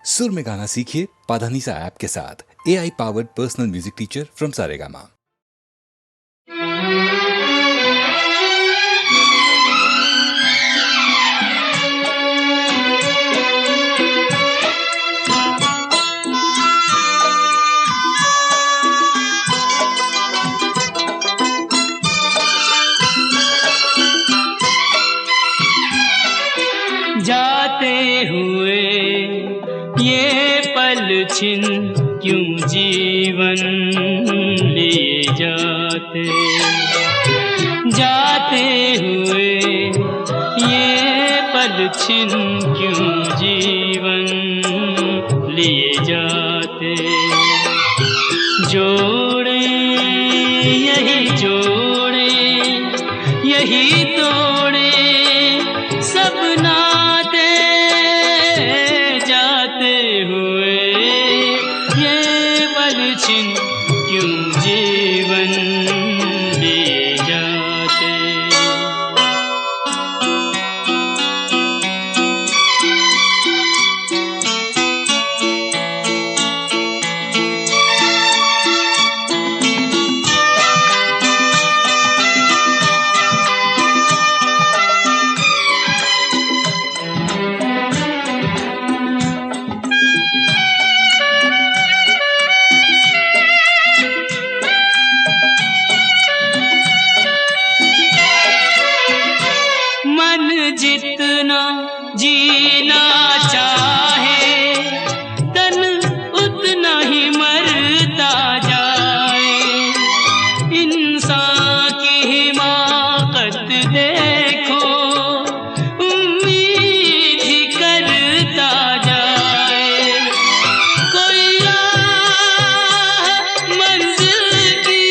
सुर में गाना सीखिए पाधानीसा ऐप के साथ। AI powered personal music teacher from Saregama. जाते हुए ये पल छिन क्यों जीवन लिए जाते, जाते हुए ये पल छिन क्यों जीवन लिए जाते। जोड़े यही जोड़े यही तोड़े सब नाते, जाते हुए ये पल छिन क्यों जीवन लिए जाते। जितना जीना चाहे तन उतना ही मरता जाए। इंसान की हिमाकत देखो उम्मीद ही करता जाए। कोई राह मंजिल की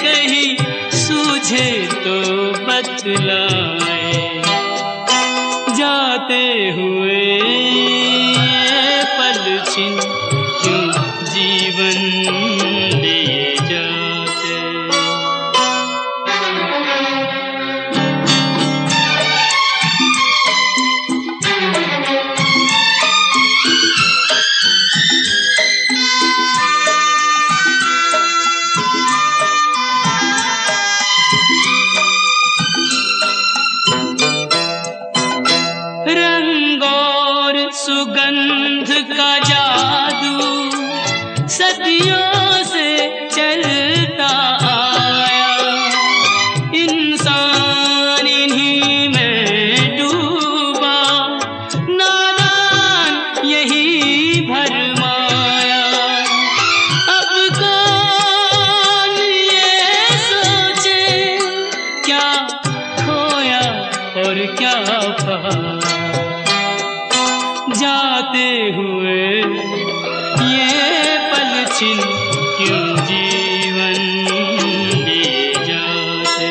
कहीं सूझे तो बतलाए। जाते हुए ये पल छिन क्यों जीवन लिए जाते। रंग और सुगंध का जादू सदियों से चलता आया। इंसान इन्हीं में डूबा, नादान यही भरमाया। अब कौन ये सोचे क्या खोया और क्या पाया। जाते हुए ये पल छिन क्यों जीवन लिए जाते।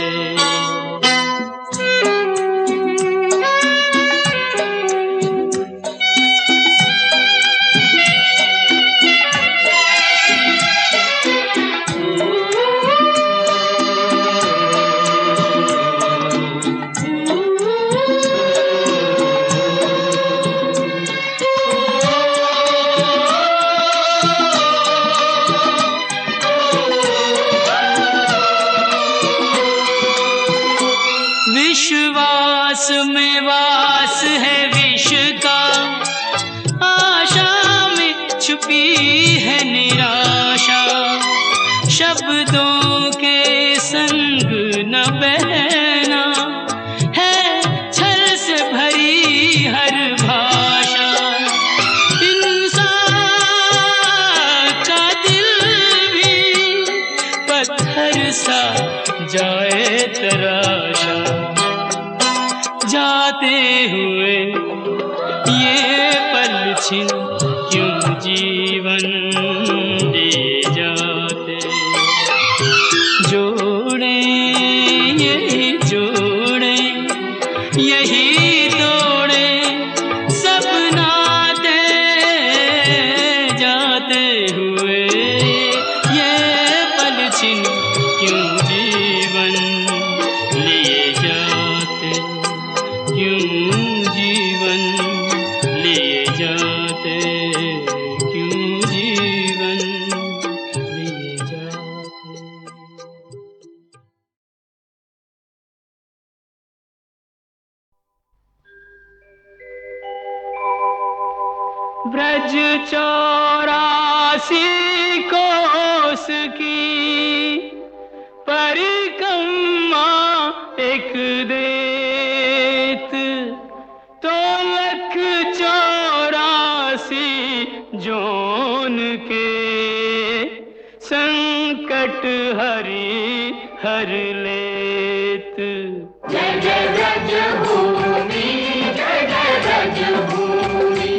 विश्वास में वास है विष का, आशा में छुपी है निराशा। शब्दों के संग न बहना है छल से भरी हर भाषा। इंसान का दिल भी पत्थर सा जाए तराशा। जाते हुए ये पल छिन क्यों जीवन लिए जाते। जोड़े यही जोड़े यही तोड़े सब नाते, जाते हुए ये पल छिन क्यों जीवन लिए जाते, क्यों जीवन लिए जाते। ब्रज 84 कोस की परिक्रमा एक देत, तो 184 जोन के संकट हरि हर लेत। जय जय ब्रज भूमि, जय जय ब्रज भूमि।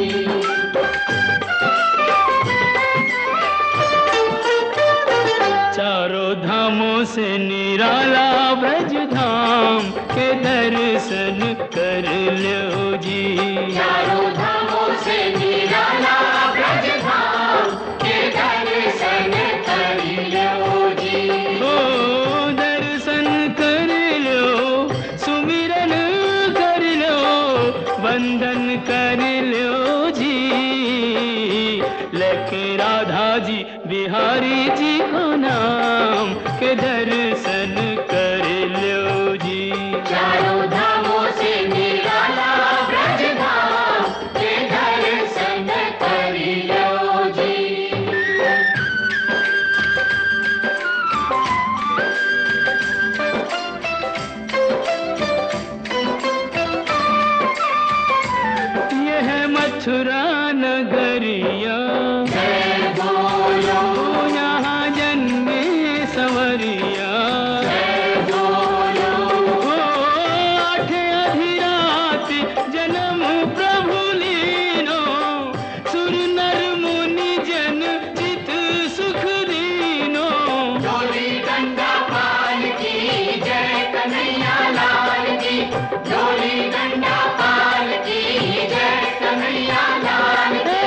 चारों धामों से निराला ब्रज धाम के दर्शन कर लो जी। चारों धामों से निराला ब्रज धाम के दर्शन कर लो जी। ओ दर्शन कर लो, सुमिरन कर लो, वंदन कर लो जी। लेके राधा जी बिहारी जी को नाम के दर्शन कर लो जी। चारों धामों से निराला ब्रज धाम के दर्शन कर लो जी। यह मथुरा नगरिया, यहाँ जन्मे संवरिया। ओ आठे अधिरात जन्म प्रभु लीनो, सुर नर मुनि जन चित सुख दीनो। डोली डंडा पाल की जय कन्हैया लाल की, डोली डंडा पाल की जय कन्हैया लाल की।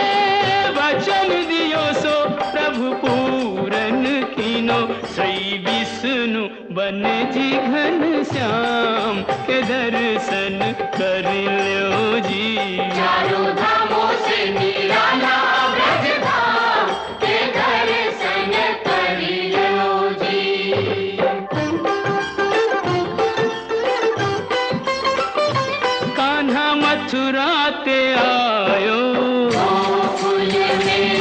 वचन दियो सो प्रभु पूरन कीनो, श्री विष्णु बन जी घन श्याम के दर्शन कर लो जी। चारों धामों से निराला ब्रज धाम के दर्शन कर लो जी। कान्हा मथुरा ते आयो,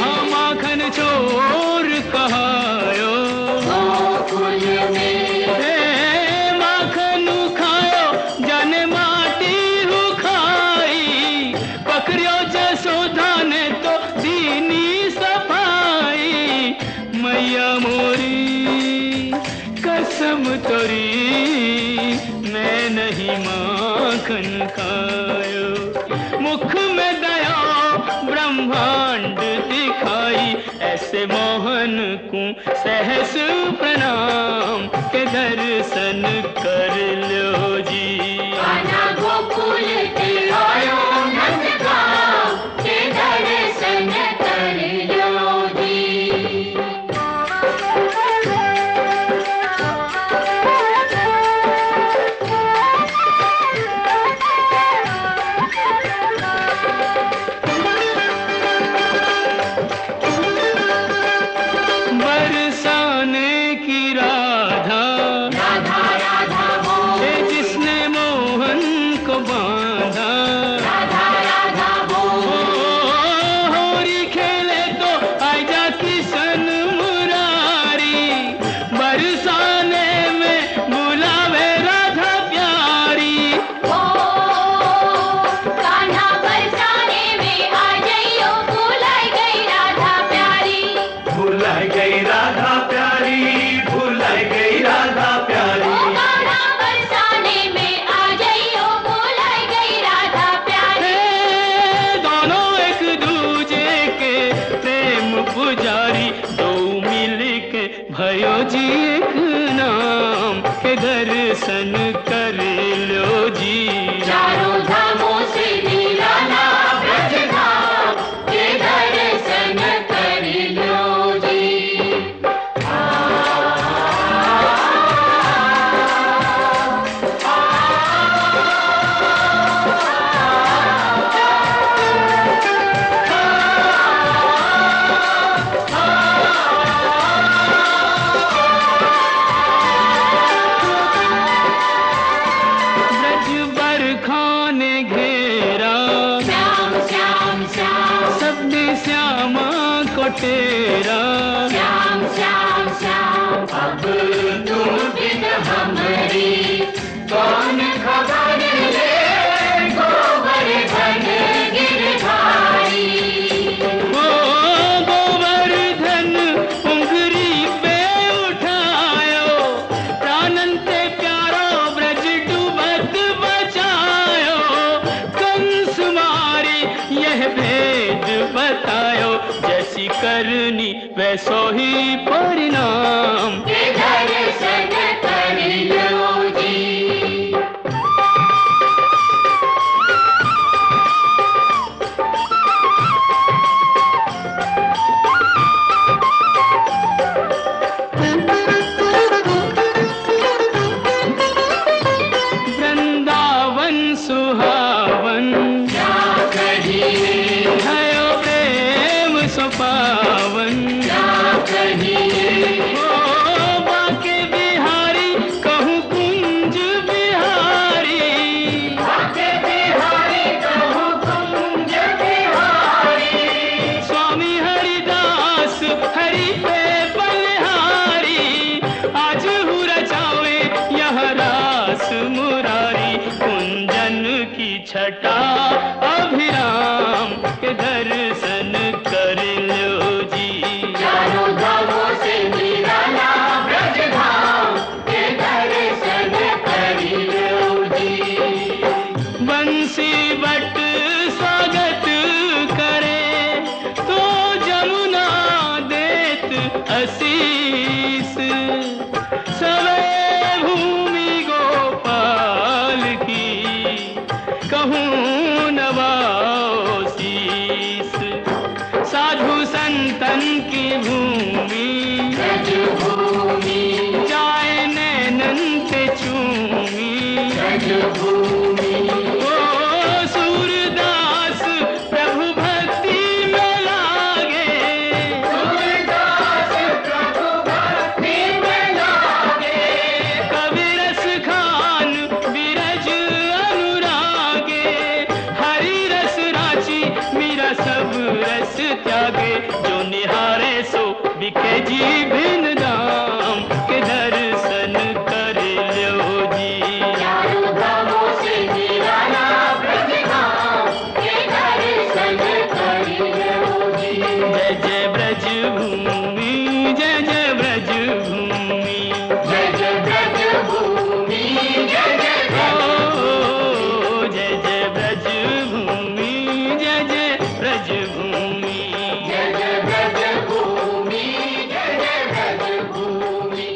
हाँ माखन चोर कहायो। माखन खायो जन माटी खाई, पकड़ियो जसोदा ने तो दीनी सफाई। मैया मोरी कसम तोरी, मैं नहीं माखन खायो। मुख में दया ब्रह्मांड दिखाई, ऐसे मोहन को सहस प्रणाम के दर्शन कर लो जी। आना गोकुल के आयो नंदगांव के दर्शन कर लो जी। बरसाने की राधा, राधा राधा बोल, जिसने मोहन को बांधा। राधा राधा बोल, होरी खेले तो आजा किशन मुरारी, बरसाने में बुलावे राधा प्यारी। ओ कान्हा बरसाने में आ जाइयो, भुलाई गई राधा प्यारी। भुलाई गई राधा प्यारी, भुलाई गई राधा प्यारी। ओ कान्हा बरसाने में आ जाइयो, भुलाई गई राधा प्यारी। दोनों एक दूजे के प्रेम पुजारी, दो मिल के भयो जी एक नाम के दर्शन कर लो जी। चारों धामों से निराला ब्रज धाम के दर्शन कर लो जी। को तेरा। श्याम श्याम श्याम अब तुम बिन हमारी कौन खबर ले गोवर्धन गिरधारी। ओ गोवर्धन उंगली पे उठायो, प्राणंते प्यारो ब्रज डूबत बचायो। कंस मारी यह भेद बतायो, जैसी करनी वैसो ही परिणाम। दर्शन कर लो जी। वृंदावन सुहावन क्या कहिए भयो प्रेम सुपावन। क्या कहिए ओ बाके बिहारी कहूँ कुंज बिहारी। बाके बिहारी कहूँ कुंज बिहारी। स्वामी हरिदास हरि पे बलिहारी, आज हूँ रचावे यह रास मुरारी। कुंजन की छटा अभिराम के दर्शन कर लो जी। चारों धामों से निराला ब्रज धाम के दर्शन कर लो जी। बंसी बट स्वागत करे तो जमुना देत आशीष। सवे भूमि गोपाल की कहूँ नवाओ शीस। साधु संतन की भूमि ब्रज भूमि जाए नैनन पे चूमी। ब्रज भूमि ओ सूरदास प्रभु भक्ति में लागे, सूरदास प्रभु भक्ति में लागे। कवि रस खान बिरज अनुरागे। हरि रस राची मीरा सब रस त्यागे, जो निहारे सो बिके जी भिन्न दाम के दर्शन कर लो जी। चारों धामों से निराला ब्रज धाम के दर्शन कर लो जी। जय जय ब्रज भूमि, जय जय ब्रज भूमि। जय जय ब्रज भूमि, जय जय ब्रज ओ जय जय ब्रज भूमि, जय जय ब्रज भूमि। जय जय ब्रज भूमि, जय जय ब्रज भूमि।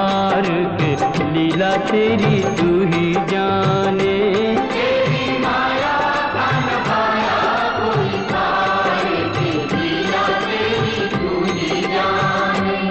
भार के लीला तेरी तू ही जाने। तेरी माया का न पाया कोई पार के लीला तेरी तू ही जाने।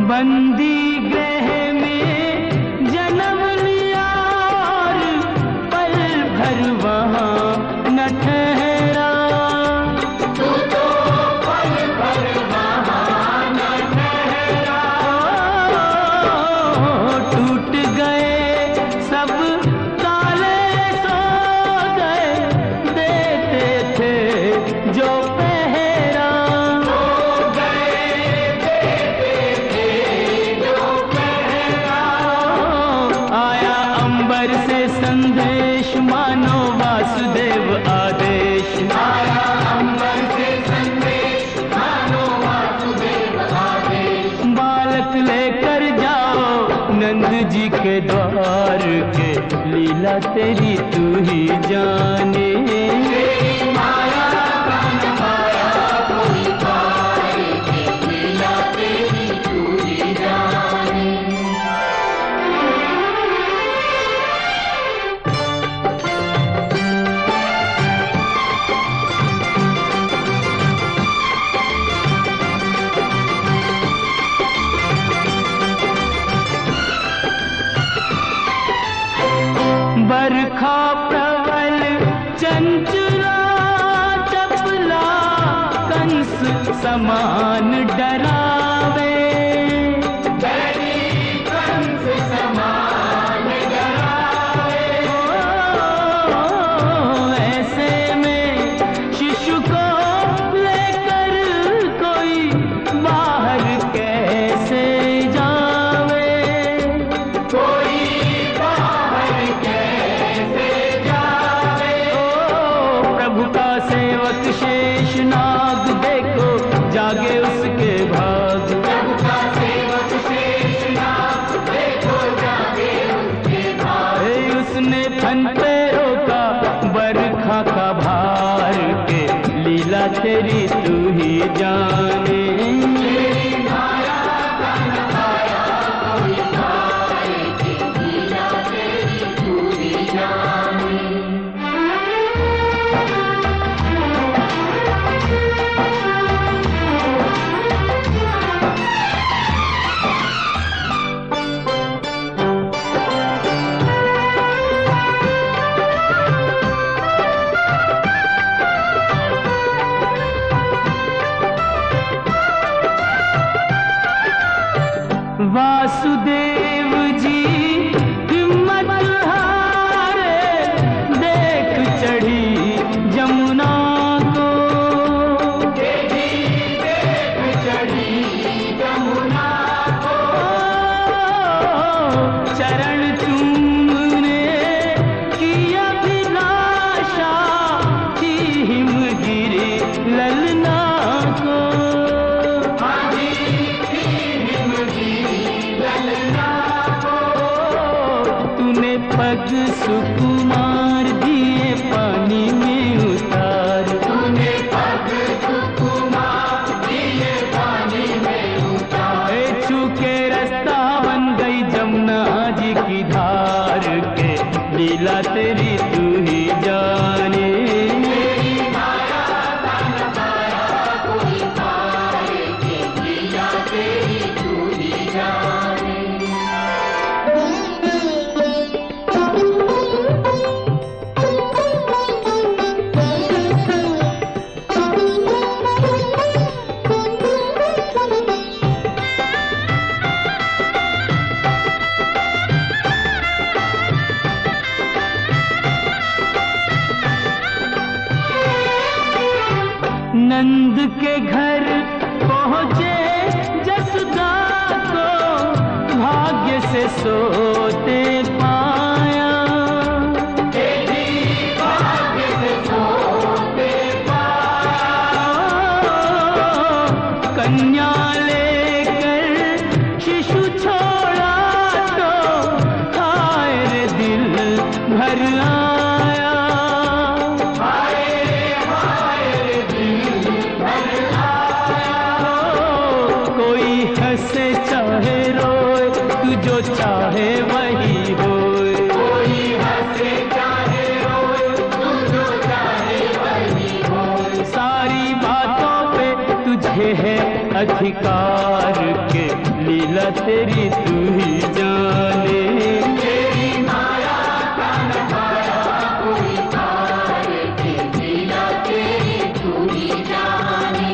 बंदी गृह में जन्म लिया और पल भर वहाँ न ठहरा। तू तो पल भर वहाँ न ठहरा। टूट गए सब ताले सो गए देते थे जो पहरा। हो गए देते थे जो पहरा। आया अंबर से संदेश मानो वासुदेव आदेश। आया अंबर से संदेश मानो वासुदेव आदेश। बालक लेकर जाओ नंद जी के द्वार के लीला तेरी तू ही जाने। तेरी माया का न पाया कोई पार के लीला तेरी तू ही जाने। बरखा प्रबल चंचला चपला कंस समान डरावे। डरी कंस समान डरावे। ऐसे में शिशु को लेकर कोई बाहर कैसे जावे। कोई बाहर कैसे जावे। प्रभु का सेवक शेष नाग देखो जागे उसके भाग। प्रभु का सेवक शेषनाग देखो जागे उसके भाग। उसने फन पे रोका बरखा का भार के लीला तेरी तू ही जाने। तेरी माया का न पाया कोई पार के लीला तेरी तू ही जाने। वासुदेव जी हिम्मत हारे देख चढ़ी जमुना को। तेरी देख चढ़ी जमुना को। चरण चूमने की अभिलाषा थी हिमगिरी ललना को। आजी थी हिमगिरी ललना को। तूने पग सुकुमार दिए पानी में उतार। तूने पग सुकुमार दिए पानी में उतार। छू के रास्ता बन गई जमुना जी की धार के लीला तेरी तू ही जाने। तेरी माया का न पाया कोई पार के लीला तेरी तू ही जाने। नंद के घर पहुँचे जसदा को भाग्य से सोते पाया। तेरी भाग्य से चाहे वही होए, कोई हंसे चाहे रोए, तू जो चाहे वही होए। सारी बातों पे तुझे है अधिकार के लीला तेरी तू ही जाने। तेरी माया का न पाया कोई पार के, लीला तेरी तू ही जाने।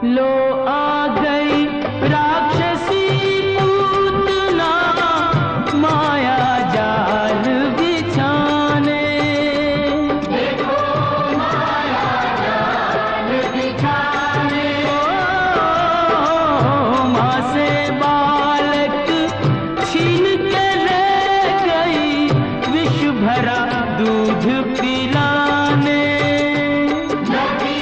लो आ गई राक्षसी पूतना माया जाल बिछाने। देखो माया जाल बिछाने, ओ, माँ से बालक छीन के ले गई विष भरा दूध पिलाने। नदी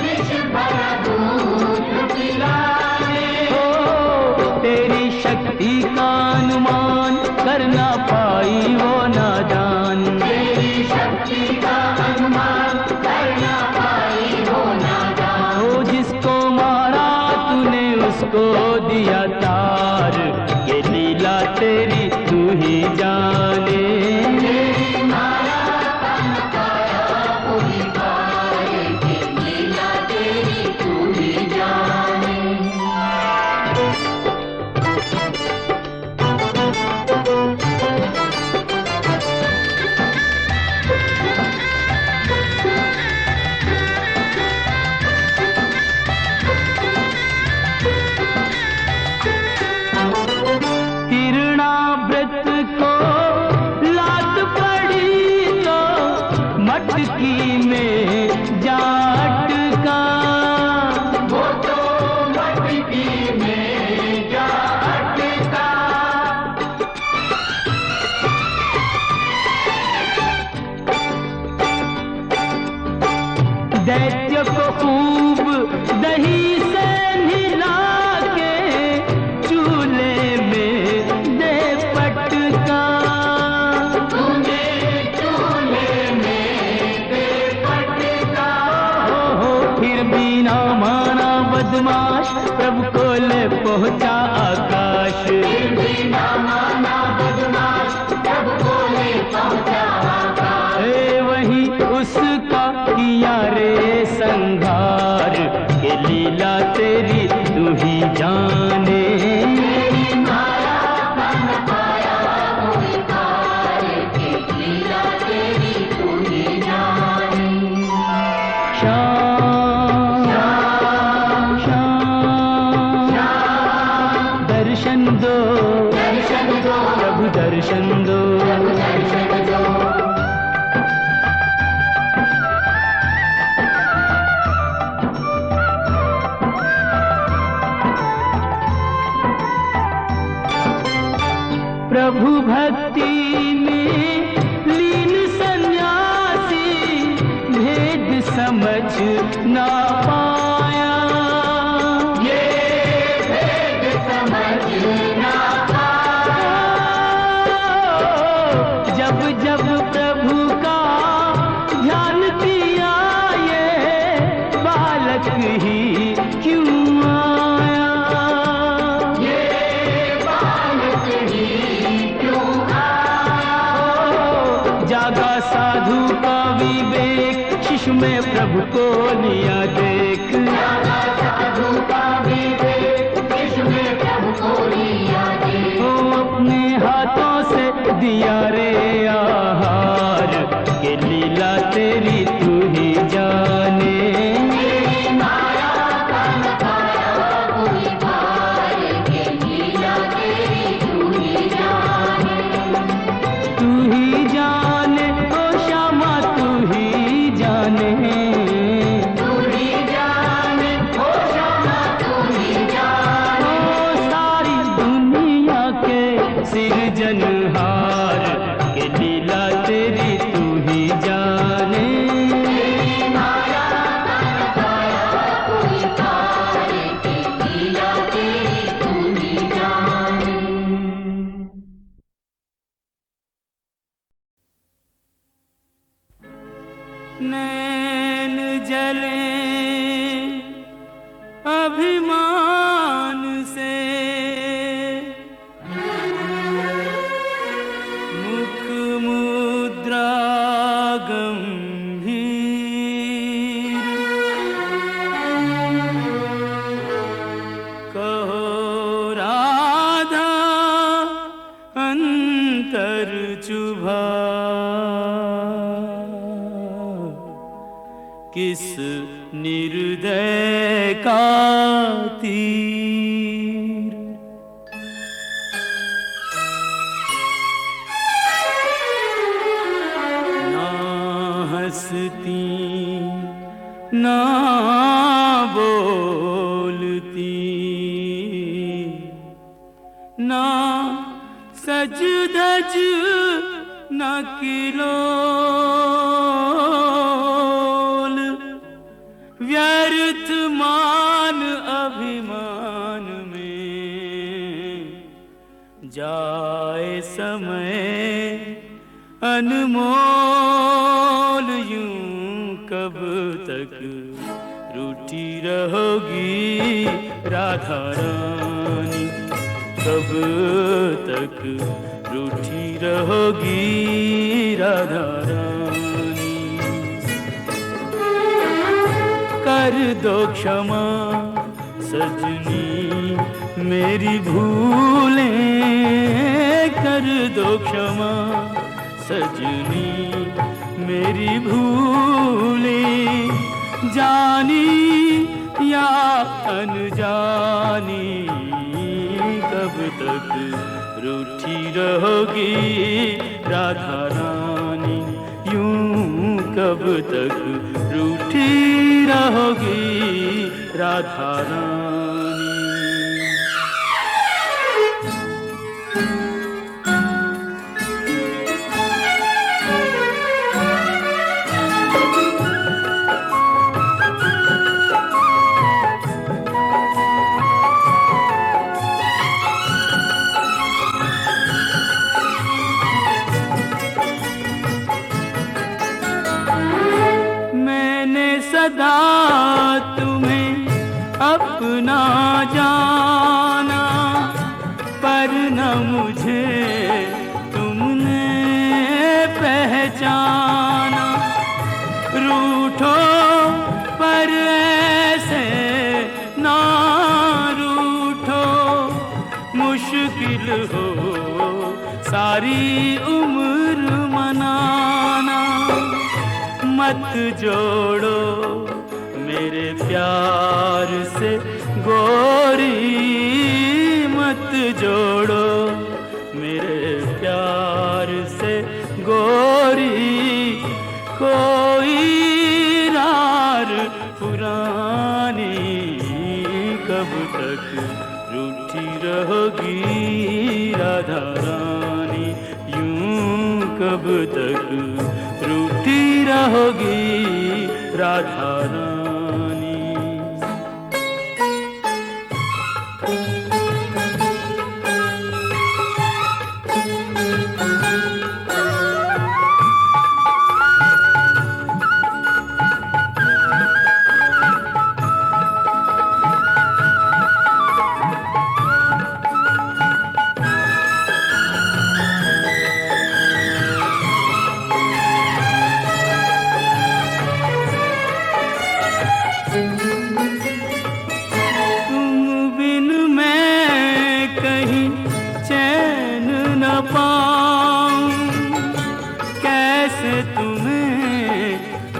विष भरा दूध पिलाने। ओ, तेरी शक्ति का अनुमान कर ना पाई वो नादान। तेरी शक्ति का अनुमान कर ना पाई हो नादान। ओ, जिसको मारा तूने उसको दिया तार, ये लीला तेरी तू ही जाने। तेरी माया का न पाया कोई पार के, लीला तेरी तू ही जाने। तिरणाव्रत को लात पड़ी तो मटकी में जा अटका। वो तो मटकी में जा अटका। दैत्य को खूब दही से नहला के चूल्हे में दे पटका। तूने चूल्हे में दे पटका। हो फिर भी ना माना बदमाश, प्रभु को ले पहुंचा आकाश। फिर भी ना माना बदमाश, प्रभु को ले पहुंचा आकाश। ए वही उसका किया रे संहार, के लीला तेरी तू ही जाने। तेरी माया का न पाया कोई पार के, लीला तेरी तू ही जाने। श्याम श्याम दर्शन दो, दर्शन दो, प्रभु दर्शन दो। दर्शन दो। प्रभु भक्ति में लीन सन्यासी भेद समझ ना पाया। ये भेद समझ ना पाया। जब जब प्रभु का ध्यान किया ये बालक ही क्यों आया। ये बालक ही क्यों आया। जागा साधु का विवेक, शिशु में प्रभु को लिया देख। जागा साधु का विवेक, शिशु में प्रभु को लिया देख। ओ अपने हाथों से दिया रे आहार, के लीला तेरी तू ही जाने। तेरी माया का न पाया कोई पार के, लीला तेरी तू ही जाने। तू ही जाने ओ श्यामा तू ही जाने। तू ही जाने, ओ श्यामा तू ही जाने। ओ सारी दुनिया के सिरजनहार, के लीला तेरी तू ही जाने। किस निर्दय का तीर। ना हंसती ना बोलती ना सज धज न किलोल, व्यर्थ मान अभिमान में जाए समय अनमोल। यूं कब तक रूठी रहोगी राधा रानी, कब तक रूठी रहोगी राधा रानी। कर दो क्षमा सजनी मेरी भूलें, कर दो क्षमा सजनी मेरी भूलें। जानी या अनजानी कब तक रूठी रहोगी राधा रानी, यूं कब तक रूठी रहोगी राधा रानी। सदा तुम्हें अपना जाना, पर न मुझे तुमने पहचाना। रूठो पर ऐसे ना रूठो, मुश्किल हो सारी उम्र मनाना। मत जोड़ो मेरे प्यार से गोरी, मत जोड़ो मेरे प्यार से गोरी। कोई रार पुरानी कब तक रूठी रहोगी राधा रानी, यूं कब तक रूठी रहोगी राधा रानी।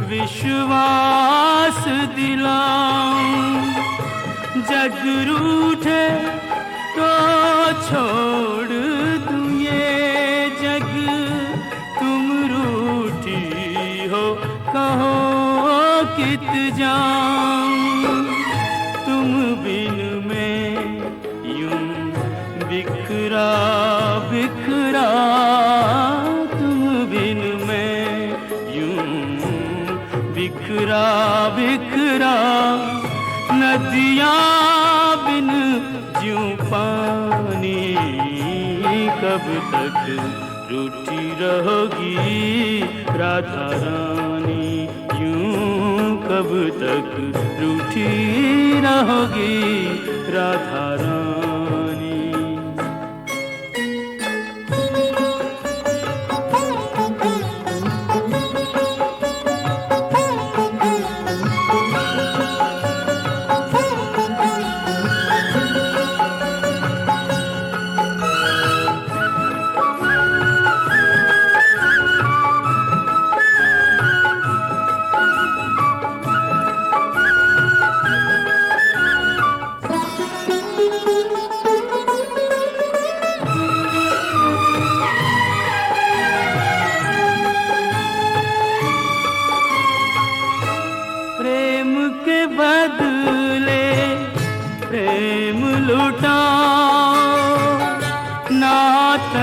विश्वास दिलाऊं, जग रूठे तो छोड़ दूं ये जग। तुम रूठी हो कहो कित जाऊं, तुम बिन मैं यूं बिखरा बिखरा। तुम बिन मैं यूं बिखरा बिखरा, नदियाँ बिन ज्यों पानी। कब तक रूठी रहोगी राधा रानी, यूं कब तक रूठी रहोगी राधा रानी।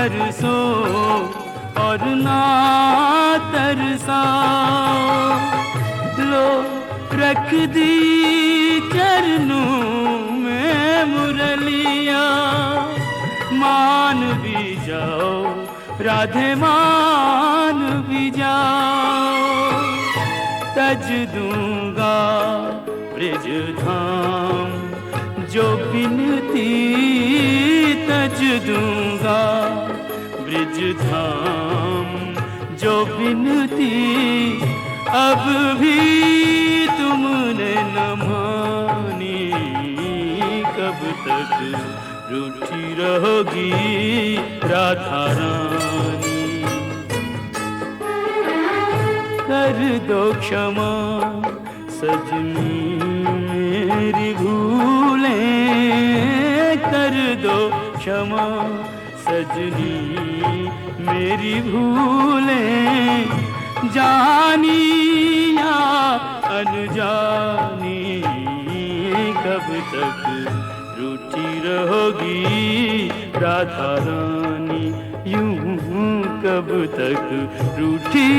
बरसो और ना तरसाओ। लो रख दी चरणों में मुरलिया, मान भी जाओ राधे मान भी जाओ। तज दूंगा ब्रिज धाम जो बिनती, तज दूंगा ब्रिज धाम जो बिनती। अब भी तुमने न मानी, कब तक रूठी रहोगी राधा रानी। कर दो क्षमा सजनी मेरी भूलें, कर दो क्षमा सजनी मेरी भूलें। जानी या अनजानी, कब तक रूठी रहोगी राधा रानी। यूं कब तक रूठी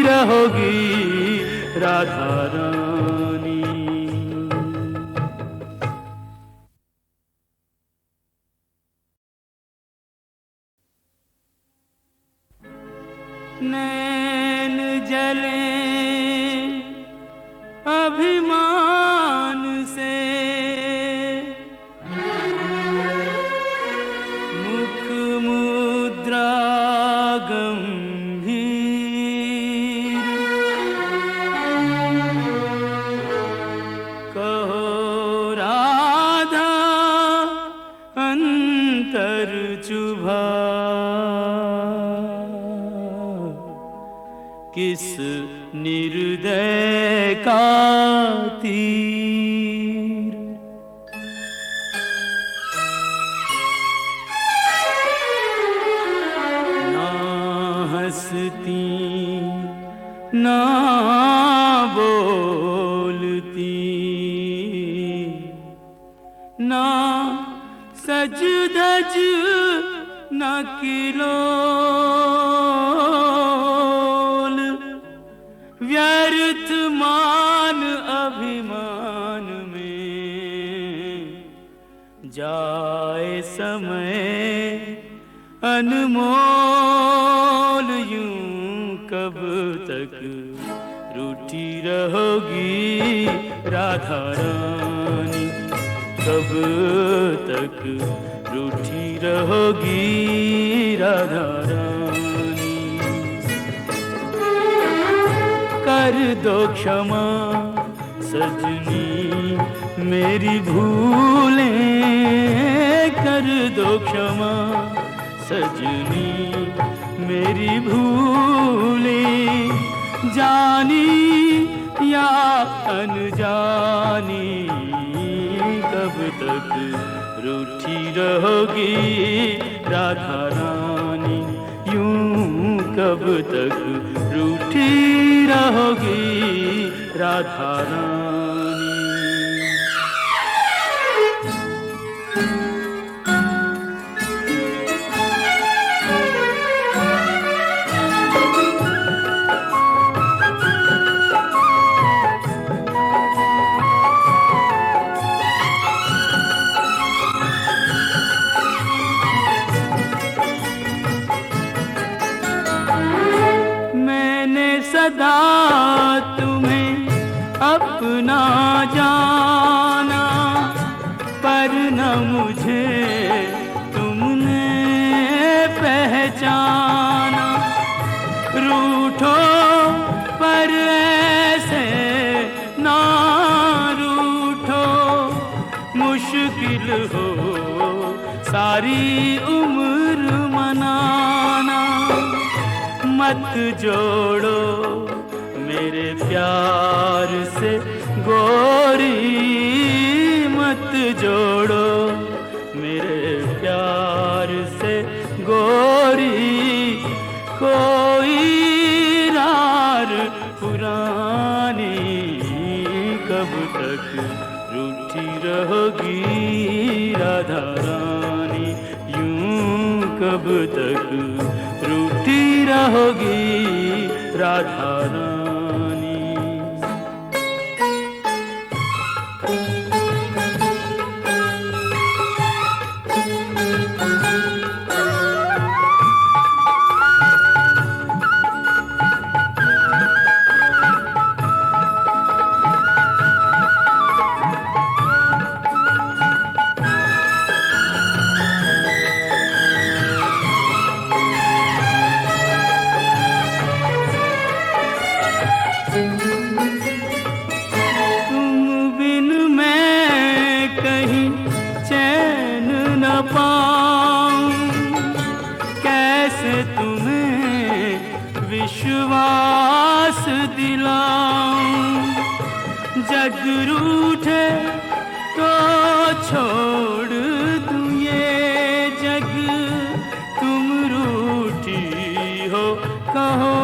रहोगी राधा रानी। नैन जले अभिमान से, मुख मुद्रा गंभीर। कहो राधा अंतर चुभा, किस निर्दय का तीर। ना हंसती ना बोलती, ना सज धज न किलोल। व्यर्थ मान अभिमान में जाए समय अनमोल। यूं कब तक रूठी रहोगी राधा रानी, कब तक रूठी रहोगी राधा रानी। कर दो क्षमा सजनी मेरी भूलें, कर दो क्षमा सजनी मेरी भूलें। जानी या अनजानी, कब तक रूठी रहोगी राधा रानी। यूं कब तक रूठी रहोगी राधा रानी। सदा तुम्हें अपना जाना, पर न मुझे तुमने पहचाना। रूठो पर ऐसे ना रूठो, मुश्किल हो सारी उम्र मनाना। मत जोड़ो मेरे प्यार से गोरी, मत जोड़ो मेरे प्यार से गोरी। कोई रार पुरानी, कब तक रूठी रहोगी राधा रानी। यूं कब तक रूठी रहोगी राधा रानी। विश्वास दिलाऊं, जग रूठे तो छोड़ दूं ये जग, तुम रूठी हो कहो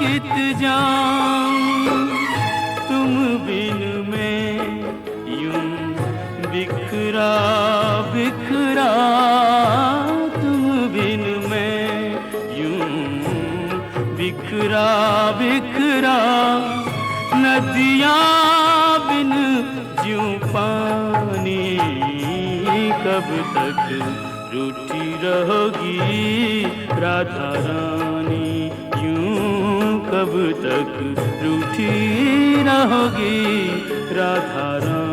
कित जाऊं, तुम बिन मैं यूं बिखरा बिखरा, तुम बिन मैं यूं बिखरा बिखरा, नदियाँ बिन ज्यों पानी, कब तक रूठी रहोगी राधा रानी, यूं कब तक रूठी रहोगी राधा रानी।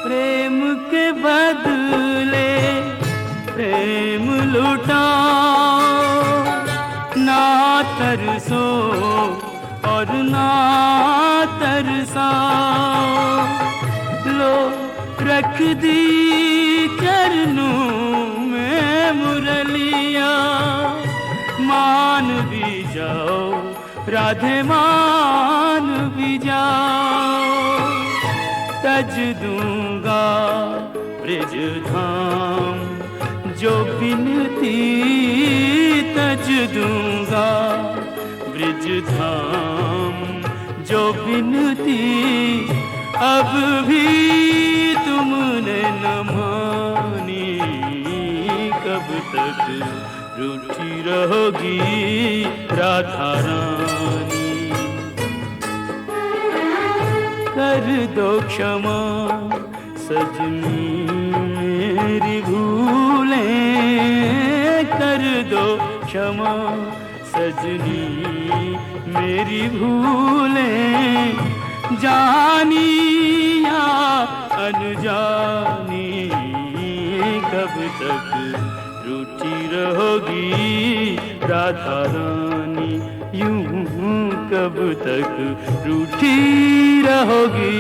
प्रेम के बदले प्रेम लुटाओ, ना तरसो और ना तरसाओ, लो रख दी चरणों में मुरलिया, मान भी जाओ राधे मान भी जाओ, तज दूंगा ब्रिज धाम जो बिनती, तज दूंगा ब्रिज धाम जो बिनती, अब भी तुमने न मानी, कब तक रूठी रहोगी राधा रानी। कर दो क्षमा सजनी मेरी भूलें, कर दो क्षमा सजनी मेरी भूलें, जानी या अनजानी, कब तक रूठी रहोगी राधा रानी, यूं कब तक रूठी रहोगी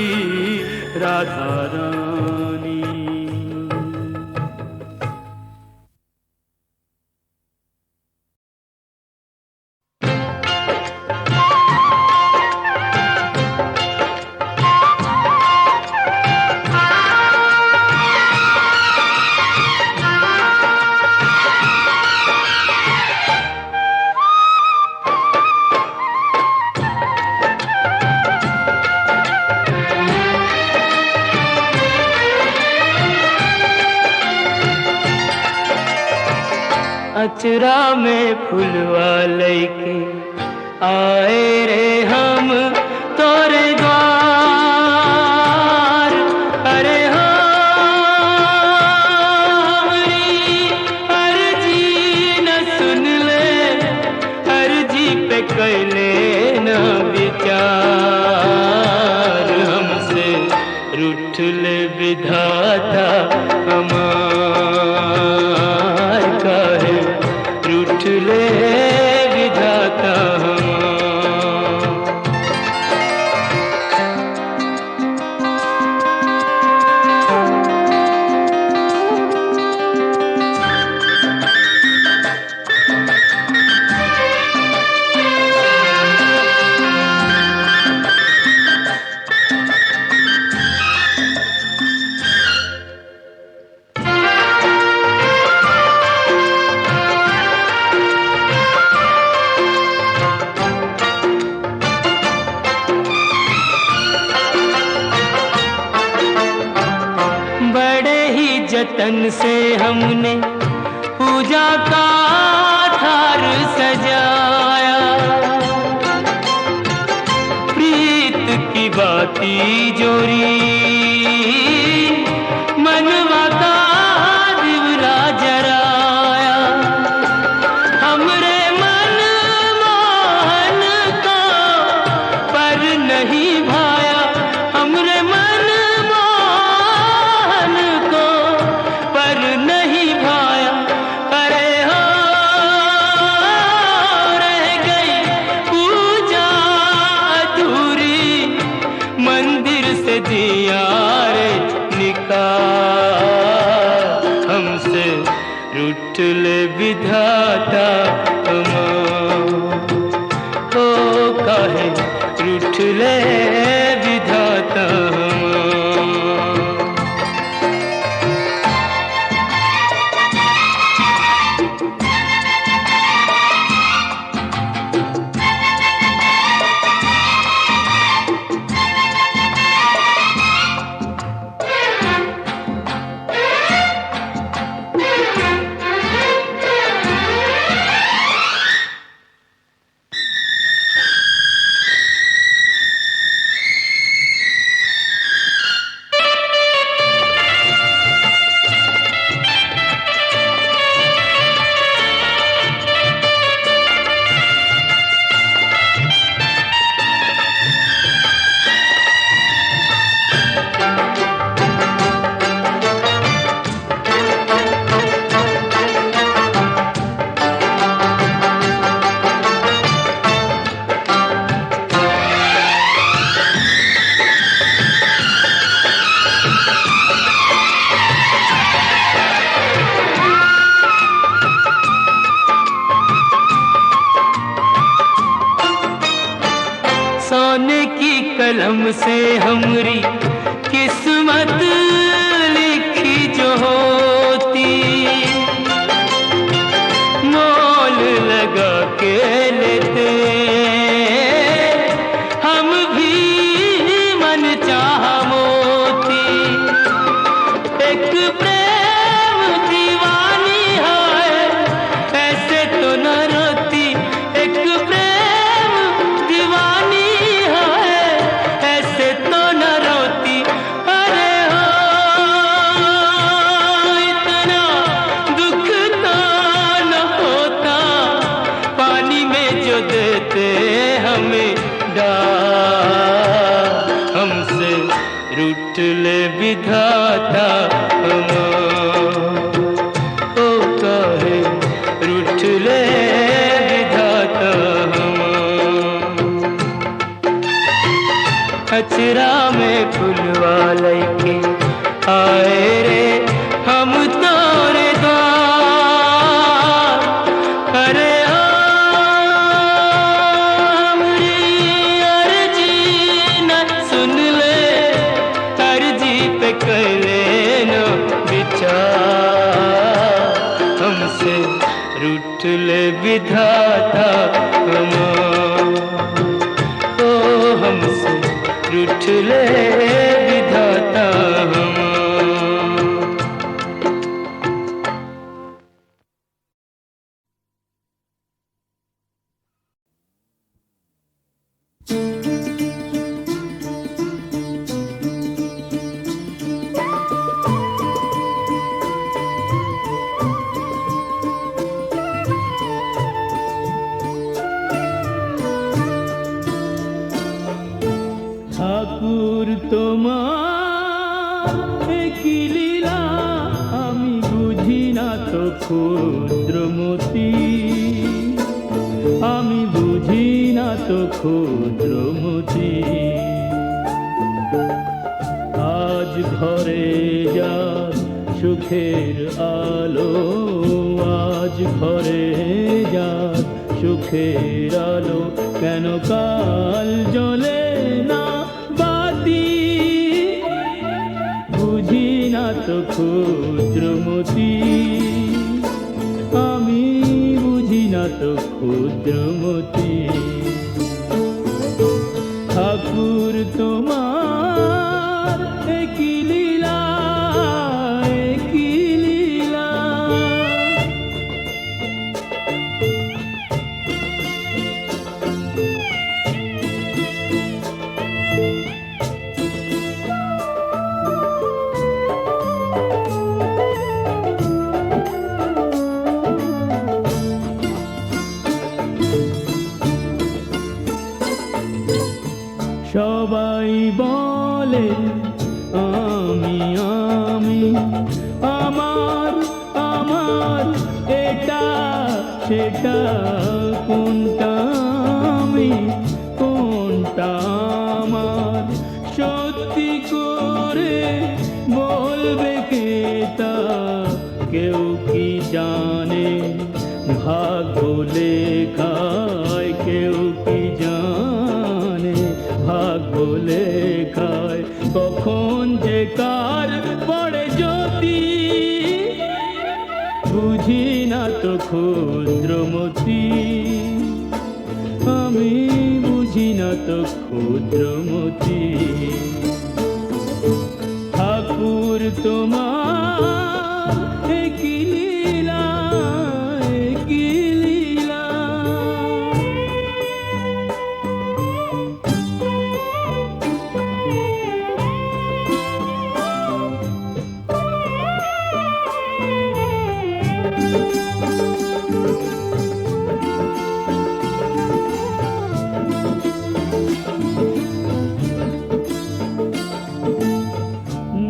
राधा रानी। अचरा में फुलवा लैके आए रे हम तोरे द्वार, अरे हमारी अर्जी न सुन ले, अर्जी पे कैले न विचार, हमसे रूठ ले विधाता हमार, काहे रूठ ले विधाता हमार। तन से हमने पूजा का थार सजाया, प्रीत की बाती जोरी मनवा का दिवला जराया। हमरे मन मोहन को पर नहीं भाया, हमरे मन मोहन को पर नहीं भाया। अरे हो रह गई पूजा अधूरी, मंदिर से दिया रे निकाल। हमसे रूठ ले विधाता हो, काहे रूठ ले विधाता। सोने की कलम से हमरी किस्मत लिखी जो होती, मोल लगा के लेते हम भी मन चाह मोती। एक प्रेम दीवानी है ऐसे तो न रोती, एक प्रेम दीवानी ऐसे तो न रोती। अरे हो इतना दुख तो न होता, पानी में जो देते हमें डाल। हमसे रूठ ले विधाता ओ, काहे रूठ ले विधाता। अचरा में फुलवा लैके आए रे हम तोरे द्वार। अरे ओ हमरी अर्जी न सुन ले, अर्जी पे कर लेना विचार। हमसे रूठ ले विधाता ओ, हमसे रूठ ले विधाता। ঠাকুর তোমার কি লীলা আমি বুঝি না তো ক্ষুদ্রমতি, আমি বুঝি না তো ক্ষুদ্রমতি। আজ ঘরে যার সুখের আলো, আজ ঘরে যার সুখের আলো, কেন কাল জ্বলে না বাতি। বুঝি না তো ক্ষুদ্রমতি, আমি বুঝি না তো ক্ষুদ্রমতি। ঠাকুর তোমার কি লীলা, কি সবাই বলে আমি আমি আমার আমার এটা সেটা কোনটা আমি কোনটা আমার সত্যি করে বলবে কে তা কেউ কি জানে ভাগ্য লেখায় কেউ কি জানে ভাগ্য লেখায় কখন যে কার পড়ে জ্যোতি বুঝি না তো ক্ষুদ্রমতি আমি বুঝি না তো ক্ষুদ্রমতি ঠাকুর তোমার কি লীলা কি লীলা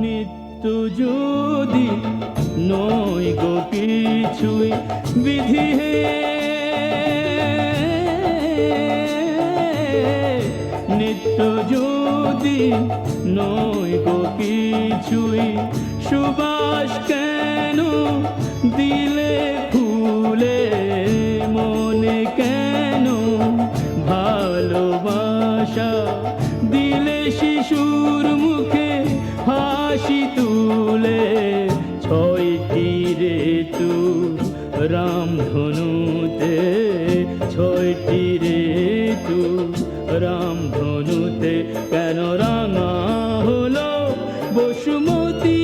নিত্য যদি নয় গো কিছুই বিধি হে নিত্য যদি নয় গো কিছুই সুবাস কেন দিলে ফুলে মনে কেন ভালোবাসা দিলে শিশুর মুখে হাসি তুলে ছয়টি ঋতু রামধনুতে ছয়টি ঋতু রামধনুতে কেন রাঙা হলো বসুমতী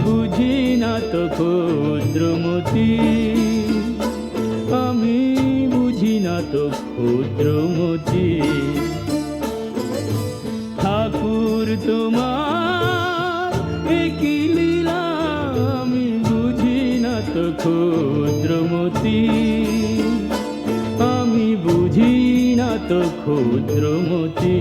বুঝি না তো ক্ষুদ্রমতি আমি বুঝি না তো ক্ষুদ্রমতি ঠাকুর তোমার কি লীলা আমি বুঝি না তো ক্ষুদ্রমতি আমি বুঝি না তো ক্ষুদ্রমতি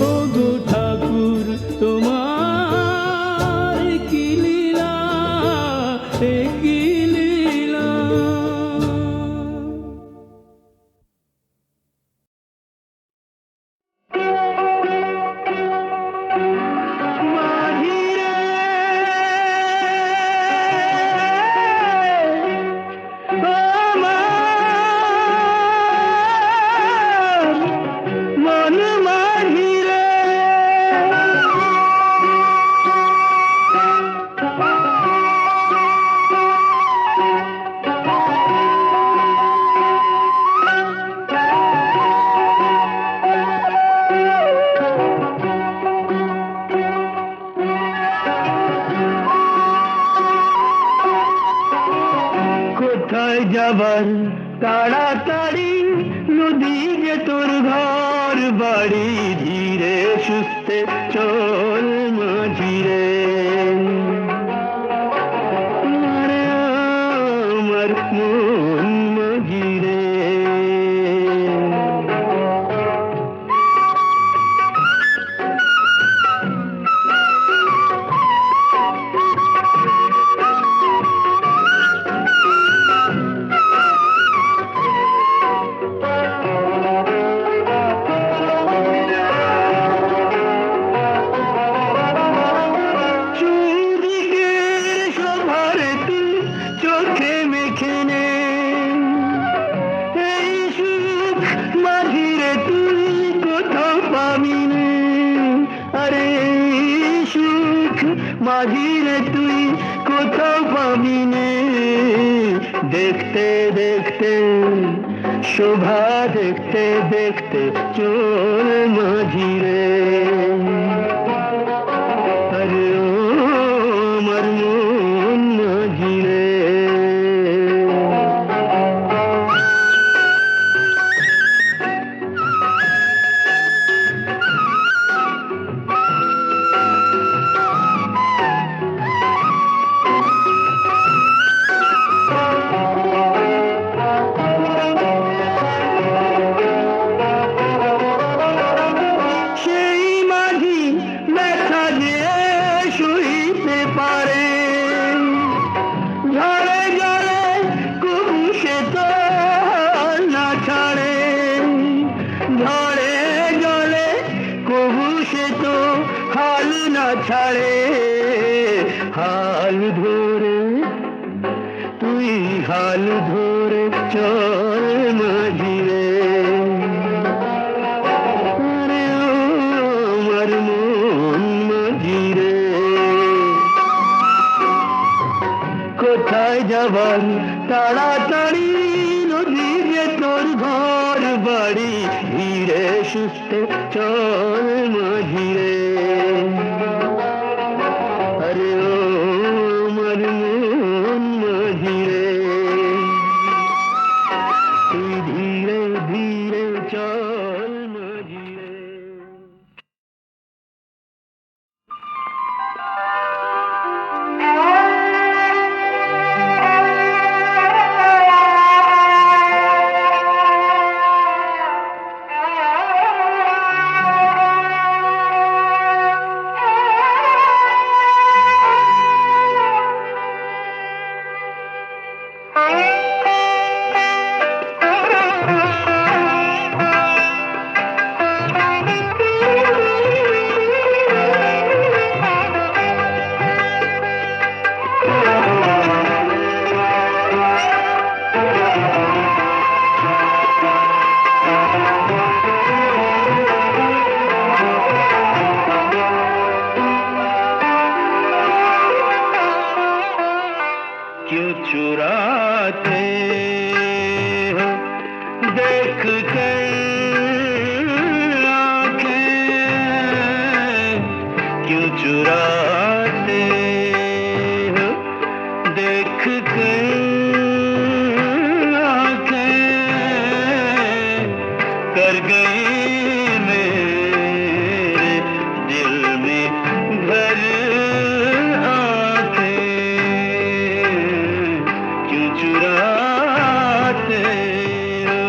ও গো ঠাকুর তোমার কি লীলা কি লীলা কোথায় যাবার তাড়াতাড়ি নদী যে তোর ঘর বাড়ি ধীরে সুস্থে চল মাঝিরে আরে আমার মন মাঝিরে মাঝিরে তুই কোথাও পাবি নে দেখতে দেখতে শোভা দেখতে দেখতে চল মাঝিরে আরে ও আমার মন মাঝিরে ঝড়ে জলে কবু সে তো হাল না ছাড়ে, হাল ধরে তুই হাল ধরে চল মাঝিরে, আরে ও আমার মন মাঝিরে। কোথায় যাবার তাড়াতাড়ি, নদী যে তোর ঘর বাড়ি, ধীরে সুস্থে চল মাঝিরে, আরে ও আমার মন মাঝিরে, তুই ধীরে ধীরে চল মাঝিরে। क्यों चुराते हो देख कर आंखें, क्यों चुराते हो देख कर आंखें, कर गई मेरे दिल में घर चुराते हो।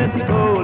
सूरत को